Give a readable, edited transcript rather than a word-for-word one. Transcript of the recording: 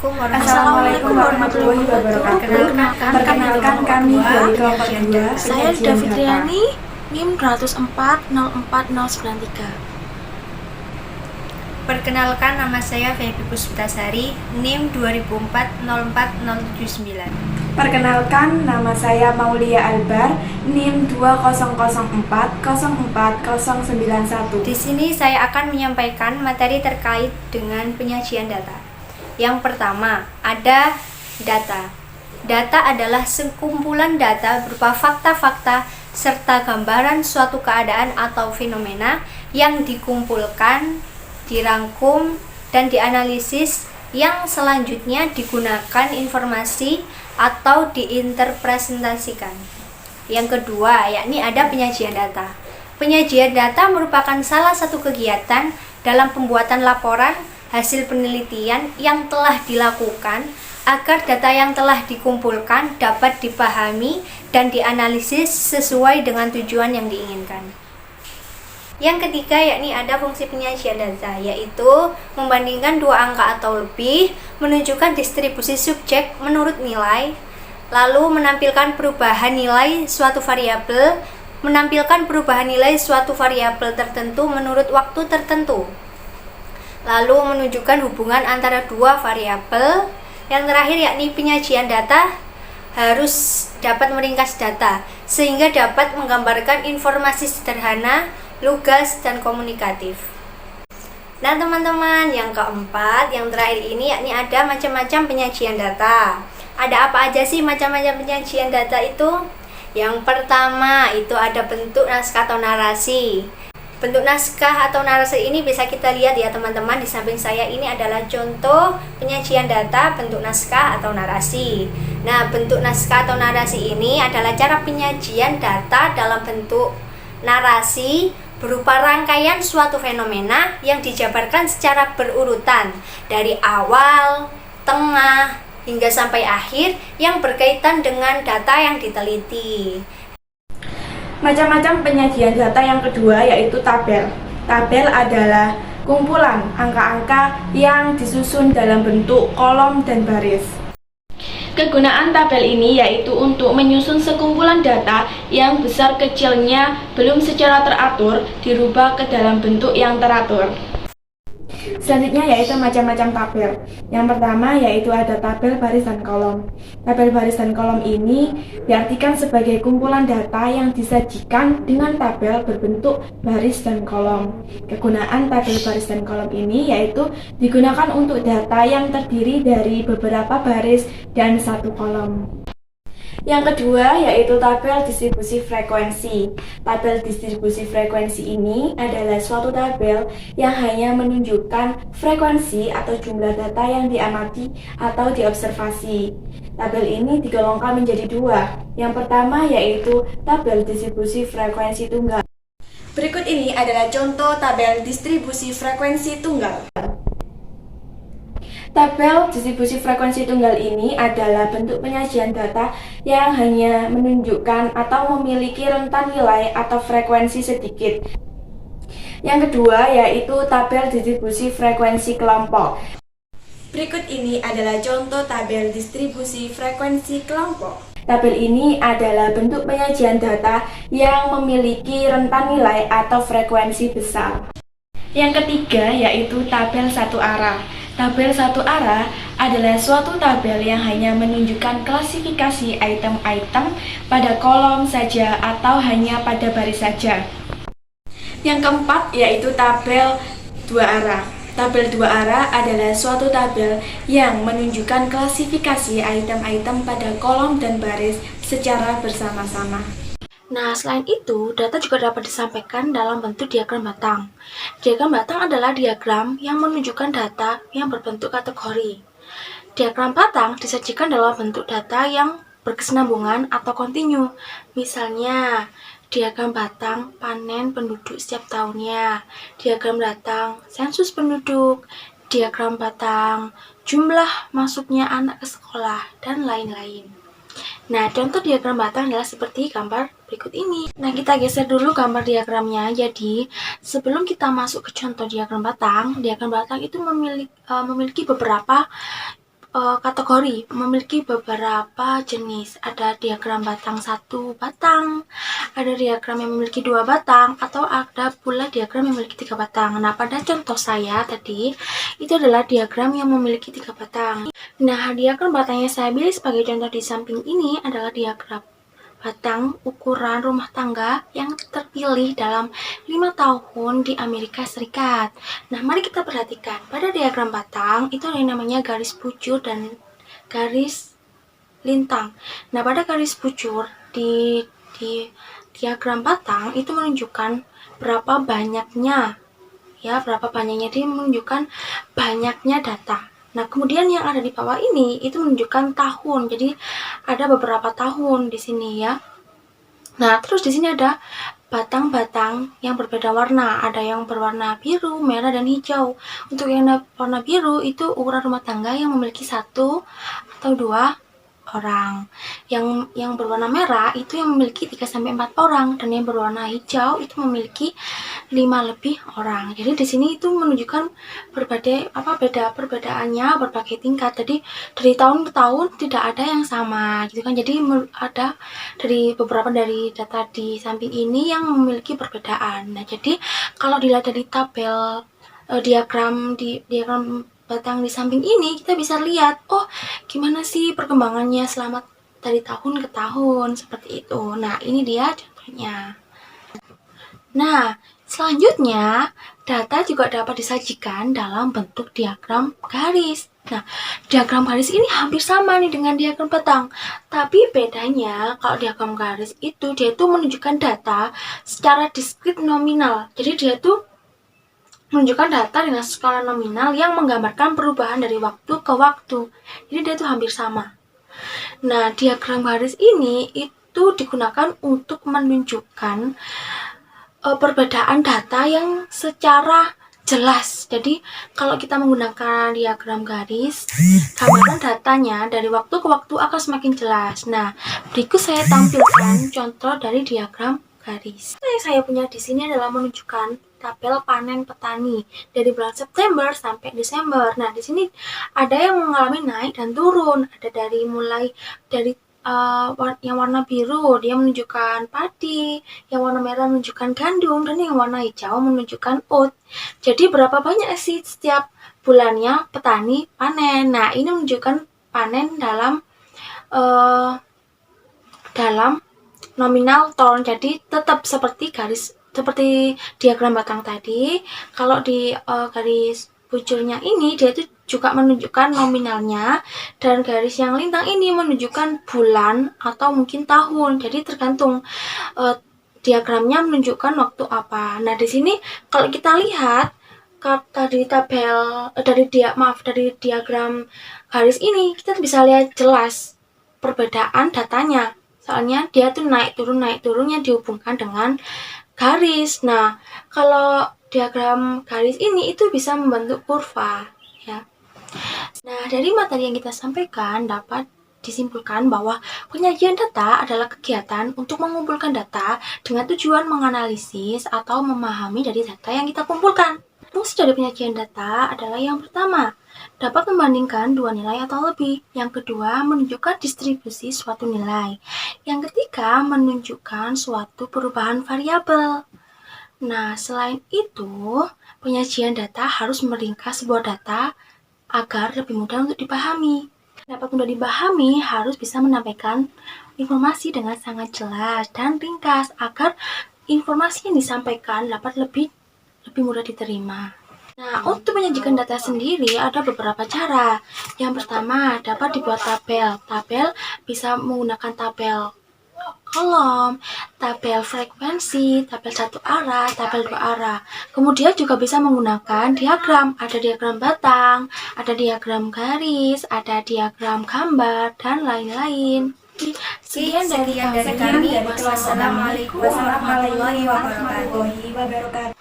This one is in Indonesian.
Assalamualaikum warahmatullahi wabarakatuh. Perkenalkan kami dari kelompok 2. Saya Dida Fitriani, NIM 2040493. Perkenalkan, nama saya Feby Puspitasari, NIM 2004-04079. Perkenalkan, nama saya Maulia Albar, NIM 2004-04091. Di sini saya akan menyampaikan materi terkait dengan penyajian data. Yang pertama, ada data. Data adalah sekumpulan data berupa fakta-fakta serta gambaran suatu keadaan atau fenomena yang dikumpulkan, dirangkum, dan dianalisis yang selanjutnya digunakan informasi atau diinterpresentasikan. Yang kedua, yakni ada penyajian data. Penyajian data merupakan salah satu kegiatan dalam pembuatan laporan hasil penelitian yang telah dilakukan agar data yang telah dikumpulkan dapat dipahami dan dianalisis sesuai dengan tujuan yang diinginkan. Yang ketiga, yakni ada fungsi penyajian data, yaitu membandingkan dua angka atau lebih, menunjukkan distribusi subjek menurut nilai, lalu menampilkan perubahan nilai suatu variabel, tertentu menurut waktu tertentu, lalu menunjukkan hubungan antara dua variabel. Yang terakhir, yakni penyajian data harus dapat meringkas data sehingga dapat menggambarkan informasi sederhana, lugas, dan komunikatif. Nah teman-teman, yang keempat, yang terakhir ini, yakni ada macam-macam penyajian data. Ada apa aja sih macam-macam penyajian data itu? Yang pertama, itu ada bentuk naskah atau narasi. Bentuk naskah atau narasi ini bisa kita lihat ya teman-teman. Di samping saya ini adalah contoh penyajian data bentuk naskah atau narasi. Nah, bentuk naskah atau narasi ini adalah cara penyajian data dalam bentuk narasi berupa rangkaian suatu fenomena yang dijabarkan secara berurutan dari awal, tengah, hingga sampai akhir yang berkaitan dengan data yang diteliti. Macam-macam penyajian data yang kedua yaitu tabel. Tabel adalah kumpulan angka-angka yang disusun dalam bentuk kolom dan baris. Kegunaan tabel ini yaitu untuk menyusun sekumpulan data yang besar kecilnya belum secara teratur dirubah ke dalam bentuk yang teratur. Selanjutnya yaitu macam-macam tabel. Yang pertama yaitu ada tabel baris dan kolom. Tabel baris dan kolom ini diartikan sebagai kumpulan data yang disajikan dengan tabel berbentuk baris dan kolom. Kegunaan tabel baris dan kolom ini yaitu digunakan untuk data yang terdiri dari beberapa baris dan satu kolom. Yang kedua yaitu tabel distribusi frekuensi. Tabel distribusi frekuensi ini adalah suatu tabel yang hanya menunjukkan frekuensi atau jumlah data yang diamati atau diobservasi. Tabel ini digolongkan menjadi dua. Yang pertama yaitu tabel distribusi frekuensi tunggal. Berikut ini adalah contoh tabel distribusi frekuensi tunggal. Tabel distribusi frekuensi tunggal ini adalah bentuk penyajian data yang hanya menunjukkan atau memiliki rentan nilai atau frekuensi sedikit. Yang kedua yaitu tabel distribusi frekuensi kelompok. Berikut ini adalah contoh tabel distribusi frekuensi kelompok. Tabel ini adalah bentuk penyajian data yang memiliki rentan nilai atau frekuensi besar. Yang ketiga yaitu tabel satu arah. Tabel satu arah adalah suatu tabel yang hanya menunjukkan klasifikasi item-item pada kolom saja atau hanya pada baris saja. Yang keempat yaitu tabel dua arah. Tabel dua arah adalah suatu tabel yang menunjukkan klasifikasi item-item pada kolom dan baris secara bersama-sama. Nah, selain itu, data juga dapat disampaikan dalam bentuk diagram batang. Diagram batang adalah diagram yang menunjukkan data yang berbentuk kategori. Diagram batang disajikan dalam bentuk data yang berkesinambungan atau kontinu. Misalnya, diagram batang panen penduduk setiap tahunnya, diagram batang sensus penduduk, diagram batang jumlah masuknya anak ke sekolah, dan lain-lain. Nah, contoh diagram batang adalah seperti gambar berikut ini. Nah, kita geser dulu gambar diagramnya. Jadi, sebelum kita masuk ke contoh diagram batang itu memiliki beberapa kategori, memiliki beberapa jenis. Ada diagram batang 1 batang, ada diagram yang memiliki 2 batang, atau ada pula diagram yang memiliki 3 batang. Nah, pada contoh saya tadi, itu adalah diagram yang memiliki 3 batang. Nah, diagram batang yang saya pilih sebagai contoh di samping ini adalah diagram batang ukuran rumah tangga yang terpilih dalam 5 tahun di Amerika Serikat. Nah, mari kita perhatikan. Pada diagram batang, itu ada yang namanya garis bujur dan garis lintang. Nah, pada garis bujur di diagram batang itu menunjukkan berapa banyaknya, dia menunjukkan banyaknya data. Nah, kemudian yang ada di bawah ini itu menunjukkan tahun. Jadi ada beberapa tahun di sini ya. Nah, terus di sini ada batang-batang yang berbeda warna. Ada yang berwarna biru, merah, dan hijau. Untuk yang warna biru itu ukuran rumah tangga yang memiliki 1 atau 2 orang. Yang berwarna merah itu yang memiliki 3-4 orang, dan yang berwarna hijau itu memiliki 5 lebih orang. Jadi di sini itu menunjukkan perbedaannya berbagai tingkat. Jadi dari tahun ke tahun tidak ada yang sama gitu kan. Jadi ada beberapa dari data di samping ini yang memiliki perbedaan. Nah, jadi kalau dilihat dari tabel diagram batang di samping ini, kita bisa lihat, oh gimana sih perkembangannya selama dari tahun ke tahun, seperti itu. Nah, ini dia contohnya. Nah, selanjutnya, data juga dapat disajikan dalam bentuk diagram garis. Nah, diagram garis ini hampir sama nih dengan diagram batang. Tapi bedanya, kalau diagram garis itu, dia itu menunjukkan data secara diskrit nominal. Jadi dia itu menunjukkan data dengan skala nominal yang menggambarkan perubahan dari waktu ke waktu. Jadi dia itu hampir sama. Nah, diagram garis ini itu digunakan untuk menunjukkan perbedaan data yang secara jelas. Jadi kalau kita menggunakan diagram garis, gambaran datanya dari waktu ke waktu akan semakin jelas. Nah, berikut saya tampilkan contoh dari diagram garis. Yang saya punya di sini adalah menunjukkan tabel panen petani dari bulan September sampai Desember. Nah, di sini ada yang mengalami naik dan turun. Ada mulai dari yang warna biru dia menunjukkan padi, yang warna merah menunjukkan gandum, dan yang warna hijau menunjukkan oat. Jadi berapa banyak sih setiap bulannya petani panen? Nah, ini menunjukkan panen dalam nominal ton. Jadi tetap seperti diagram batang tadi. Kalau di garis bujurnya ini dia itu juga menunjukkan nominalnya, dan garis yang lintang ini menunjukkan bulan atau mungkin tahun. Jadi tergantung diagramnya menunjukkan waktu apa. Nah, di sini kalau kita lihat dari diagram garis ini, kita bisa lihat jelas perbedaan datanya. Soalnya dia tuh naik turunnya dihubungkan dengan garis. Nah, kalau diagram garis ini itu bisa membentuk kurva ya. Nah, dari materi yang kita sampaikan dapat disimpulkan bahwa penyajian data adalah kegiatan untuk mengumpulkan data dengan tujuan menganalisis atau memahami dari data yang kita kumpulkan. Fungsi dari penyajian data adalah yang pertama, dapat membandingkan 2 nilai atau lebih. Yang kedua, menunjukkan distribusi suatu nilai. Yang ketiga, menunjukkan suatu perubahan variabel. Nah, selain itu, penyajian data harus meringkas sebuah data agar lebih mudah untuk dipahami. Dapat mudah dipahami, harus bisa menyampaikan informasi dengan sangat jelas dan ringkas agar informasi yang disampaikan dapat lebih mudah diterima. Nah, untuk menyajikan data sendiri ada beberapa cara. Yang pertama, dapat dibuat tabel. Tabel bisa menggunakan tabel kolom, tabel frekuensi, tabel 1 arah, tabel 2 arah. Kemudian juga bisa menggunakan diagram. Ada diagram batang, ada diagram garis, ada diagram gambar, dan lain-lain. Sekian dari kami. Wassalamualaikum warahmatullahi wabarakatuh.